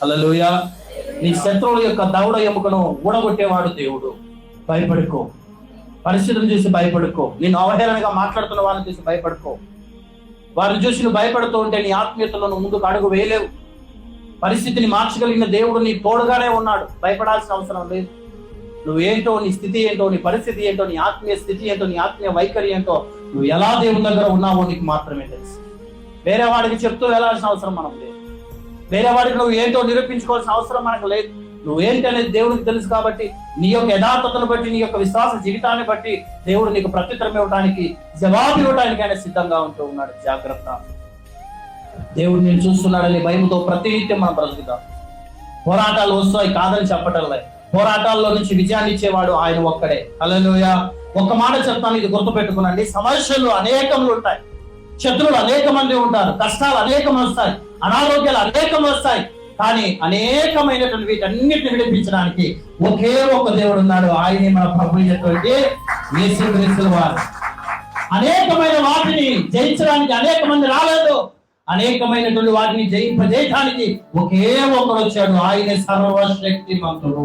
హల్లెలూయా. నీ శత్రువుల యొక్క దవడ ఎముకను ఊడగొట్టేవాడు దేవుడు. భయపడుకో. పరిస్థితిని చూసి భయపడుకో. నేను అవహేళనగా మాట్లాడుతున్న వాళ్ళని చూసి భయపడుకో. వారిని చూసి నువ్వు భయపడుతూ ఉంటే నీ ఆత్మీయతలో నువ్వు ముందుకు అడుగు వేయలేవు. పరిస్థితిని మార్చగలిగిన దేవుడు నీ తోడుగానే ఉన్నాడు. భయపడాల్సిన అవసరం లేదు. నువ్వేంటో, నీ స్థితి ఏంటో, నీ పరిస్థితి ఏంటో, నీ ఆత్మీయ స్థితి ఏంటో, నీ ఆత్మీయ వైఖరి ఏంటో, నువ్వు ఎలా దేవుని దగ్గర ఉన్నావో నీకు మాత్రమే తెలుసు. వేరే వాడికి చెప్తూ వెళ్ళాల్సిన అవసరం మనకు లేదు. వేరే వాడికి నువ్వు ఏంటో నిరూపించుకోవాల్సిన అవసరం మనకు లేదు. నువ్వేంటి అనేది దేవుడికి తెలుసు. కాబట్టి నీ యొక్క యథార్థతను బట్టి, నీ యొక్క విశ్వాస జీవితాన్ని బట్టి దేవుడు నీకు ప్రత్యుత్తరం ఇవ్వడానికి, జవాబు ఇవ్వడానికి ఆయన సిద్ధంగా ఉంటూ ఉన్నాడు. జాగ్రత్త. దేవుడు నేను చూస్తున్నాడని భయంతో ప్రతినిత్యం మనం బ్రతుకుతాం. పోరాటాలు వస్తాయి, కాదని చెప్పటం లేదు. పోరాటాల్లో నుంచి విజయాన్ని ఇచ్చేవాడు ఆయన ఒక్కడే. హల్లెలూయా. ఒక్క మాట చెప్తాను, ఇది గుర్తుపెట్టుకునండి. సమస్యలు అనేకములు ఉంటాయి, శత్రువులు అనేక మంది ఉంటారు, కష్టాలు అనేకం వస్తాయి, అనారోగ్యాలు అనేకం వస్తాయి. కానీ అనేకమైనటువంటి వీటన్నిటిని విడిపించడానికి ఒకే ఒక దేవుడు ఉన్నాడు. ఆయనే మన ప్రభు అయినటువంటి యేసుక్రీస్తు వారు. అనేకమైన వాటిని జయించడానికి అనేక మంది రాలేదు. అనేకమైనటువంటి వాటిని జయింపజేయడానికి ఒకే ఒకడు వచ్చాడు. ఆయనే సర్వశక్తిమంతుడు.